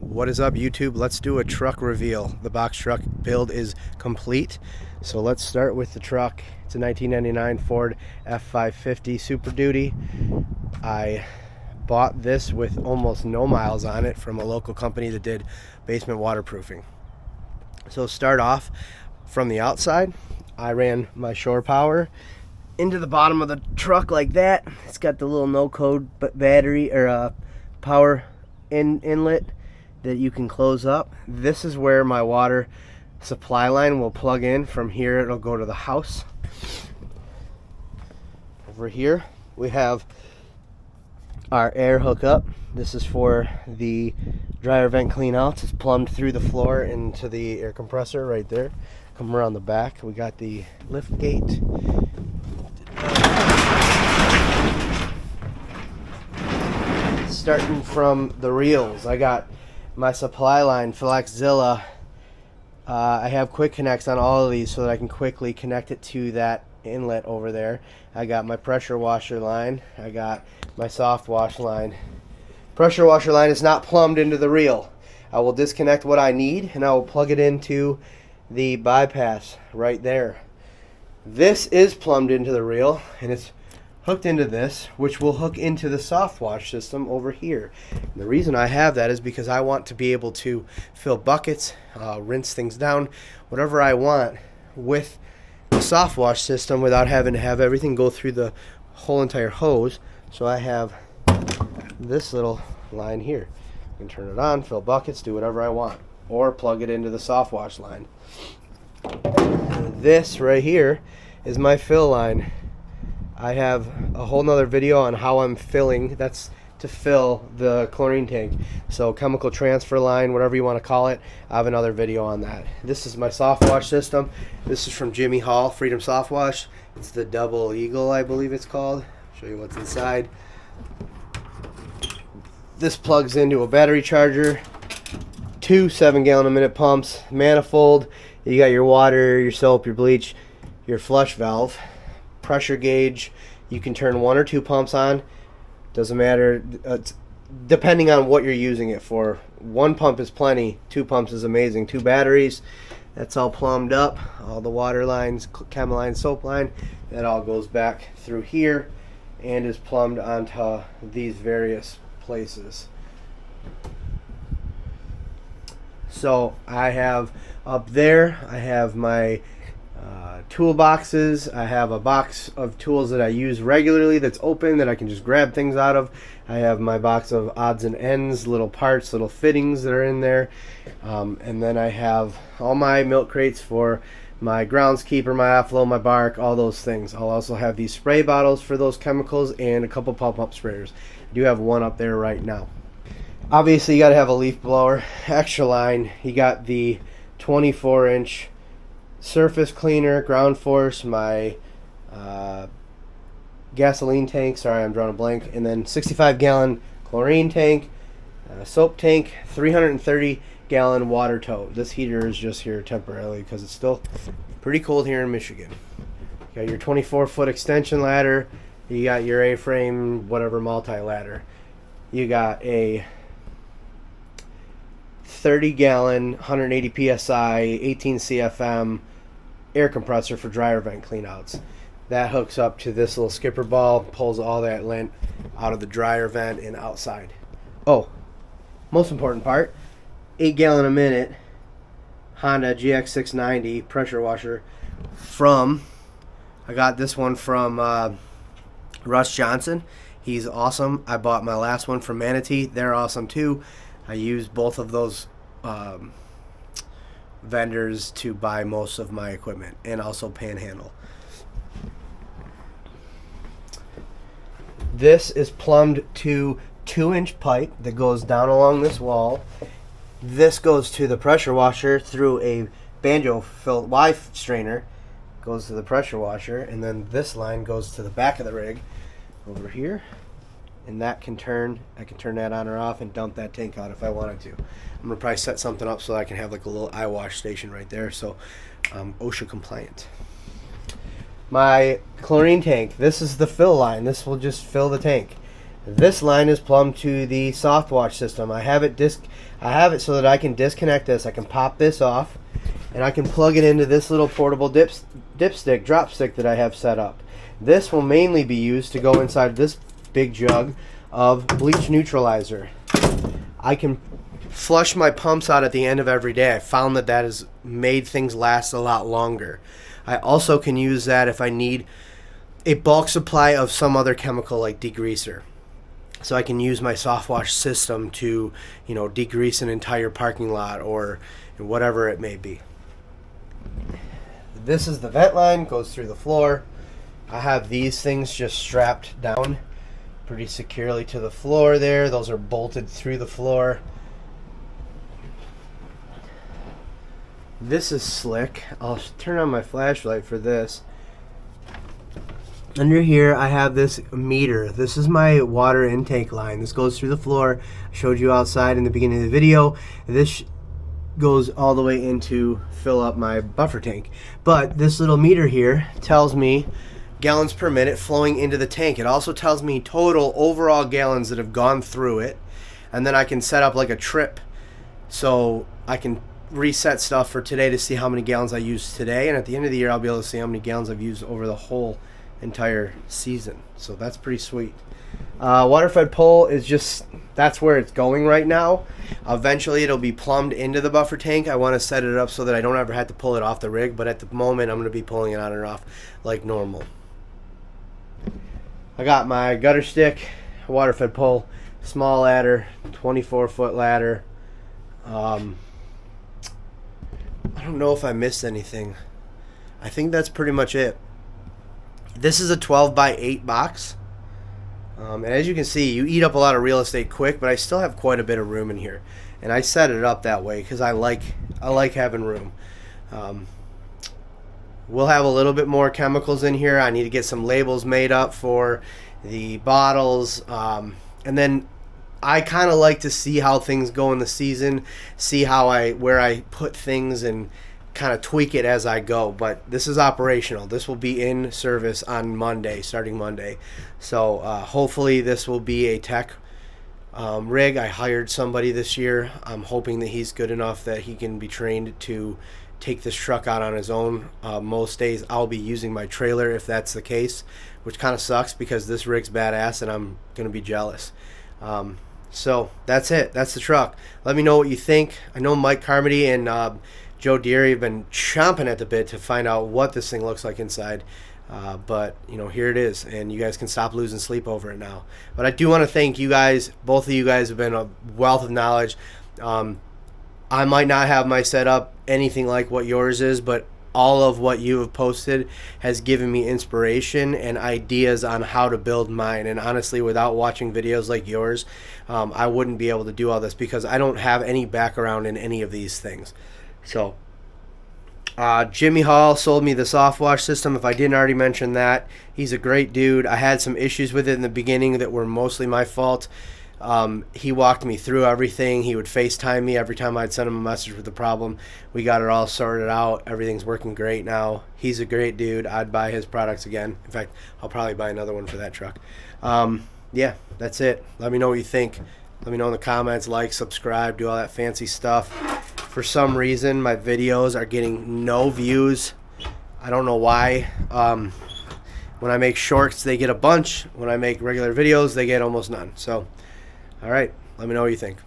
What is up, YouTube? Let's do a truck reveal. The box truck build is complete. So let's start with the truck. It's a 1999 Ford F550 Super Duty. I bought this with almost no miles on it from a local company that did basement waterproofing. So start off from the outside. I ran my shore power into the bottom of the truck like that. It's got the little no-code battery or power inlet that you can close up. This is where my water supply line will plug in. From here it'll go to the house. Over here we have our air hookup. This is for the dryer vent clean outs. It's plumbed through the floor into the air compressor right there. Come around the back, we got the lift gate. Starting from the reels, I got my supply line, Flexzilla. I have quick connects on all of these so that I can quickly connect it to that inlet over there. I got my pressure washer line. I got my soft wash line. Pressure washer line is not plumbed into the reel. I will disconnect what I need and I will plug it into the bypass right there. This is plumbed into the reel and it's hooked into this, which will hook into the soft wash system over here. And the reason I have that is because I want to be able to fill buckets, rinse things down, whatever I want with the soft wash system without having to have everything go through the whole entire hose. So I have this little line here. I can turn it on, fill buckets, do whatever I want, or plug it into the soft wash line. This right here is my fill line. I have a whole nother video on how I'm filling. That's to fill the chlorine tank. So chemical transfer line, whatever you want to call it, I have another video on that. This is my soft wash system. This is from Jimmy Hall, Freedom Soft Wash. It's the Double Eagle, I believe it's called. I'll show you what's inside. This plugs into a battery charger, two 7-gallon-a-minute pumps, manifold. You got your water, your soap, your bleach, your flush valve. Pressure gauge, you can turn 1 or 2 pumps on, doesn't matter, depending on what you're using it for. 1 pump is plenty, 2 pumps is amazing. 2 batteries, that's all plumbed up. All the water lines, chem line, soap line, that all goes back through here and is plumbed onto these various places. So I have up there, I have my toolboxes. I have a box of tools that I use regularly that's open that I can just grab things out of. I have my box of odds and ends, little parts, little fittings that are in there. And then I have all my milk crates for my groundskeeper, my offload, my bark, all those things. I'll also have these spray bottles for those chemicals and a couple pump-up sprayers. I do have one up there right now. Obviously, you got to have a leaf blower, extra line. You got the 24-inch surface cleaner, ground force, my gasoline tank, sorry I'm drawing a blank, and then 65-gallon chlorine tank, soap tank, 330-gallon water tote. This heater is just here temporarily because it's still pretty cold here in Michigan. You got your 24-foot extension ladder, you got your A-frame whatever multi-ladder, you got a 30-gallon 180 psi 18 CFM air compressor for dryer vent cleanouts. That hooks up to this little skipper ball, pulls all that lint out of the dryer vent and outside. Oh, most important part, 8-gallon a minute Honda GX690 pressure washer from, I got this one from Russ Johnson. He's awesome. I bought my last one from Manatee. They're awesome too. I use both of those vendors to buy most of my equipment and also Panhandle. This is plumbed to 2-inch pipe that goes down along this wall. This goes to the pressure washer through a banjo Y strainer, goes to the pressure washer, and then this line goes to the back of the rig over here. And that can turn, I can turn that on or off and dump that tank out if I wanted to. I'm gonna probably set something up so I can have like a little eye wash station right there, so OSHA compliant. My chlorine tank, this is the fill line. This will just fill the tank. This line is plumbed to the soft wash system. I have it so that I can disconnect this. I can pop this off, and I can plug it into this little portable drop stick that I have set up. This will mainly be used to go inside this big jug of bleach neutralizer. I can flush my pumps out at the end of every day. I found that has made things last a lot longer. I also can use that if I need a bulk supply of some other chemical like degreaser. So I can use my soft wash system to, degrease an entire parking lot or whatever it may be. This is the vent line, goes through the floor. I have these things just strapped down pretty securely to the floor there. Those are bolted through the floor. This is slick. I'll turn on my flashlight for this. Under here I have this meter. This is my water intake line. This goes through the floor. I showed you outside in the beginning of the video. This goes all the way in to fill up my buffer tank. But this little meter here tells me gallons per minute flowing into the tank. It also tells me total overall gallons that have gone through it. And then I can set up like a trip so I can reset stuff for today to see how many gallons I used today, and at the end of the year I'll be able to see how many gallons I've used over the whole entire season. So that's pretty sweet. Water fed pole is just, that's where it's going right now. Eventually it'll be plumbed into the buffer tank. I want to set it up so that I don't ever have to pull it off the rig, but at the moment I'm going to be pulling it on and off like normal. I got my gutter stick, water fed pole, small ladder, 24-foot ladder. I don't know if I missed anything. I think that's pretty much it. This is a 12 by 8 box. And as you can see, you eat up a lot of real estate quick, but I still have quite a bit of room in here. And I set it up that way because I like having room. We'll have a little bit more chemicals in here. I need to get some labels made up for the bottles. And then I kind of like to see how things go in the season, see where I put things and kind of tweak it as I go. But this is operational. This will be in service on Monday, starting Monday. So hopefully this will be a tech rig. I hired somebody this year. I'm hoping that he's good enough that he can be trained to take this truck out on his own. Most days I'll be using my trailer if that's the case, which kind of sucks because this rig's badass and I'm going to be jealous. So that's it. That's the truck. Let me know what you think. I know Mike Carmody and Joe Deary have been chomping at the bit to find out what this thing looks like inside. But here it is, and you guys can stop losing sleep over it now. But I do want to thank you guys. Both of you guys have been a wealth of knowledge. I might not have my setup anything like what yours is, but all of what you have posted has given me inspiration and ideas on how to build mine. And honestly, without watching videos like yours, I wouldn't be able to do all this because I don't have any background in any of these things. So Jimmy Hall sold me the soft wash system. If I didn't already mention that, he's a great dude. I had some issues with it in the beginning that were mostly my fault. He walked me through everything. He would FaceTime me every time I'd send him a message with a problem. We got it all sorted out. Everything's working great now. He's a great dude. I'd buy his products again. In fact, I'll probably buy another one for that truck. Yeah, that's it. Let me know what you think. Let me know in the comments. Like, subscribe, do all that fancy stuff. For some reason, my videos are getting no views. I don't know why. When I make shorts, they get a bunch. When I make regular videos, they get almost none. So, all right, let me know what you think.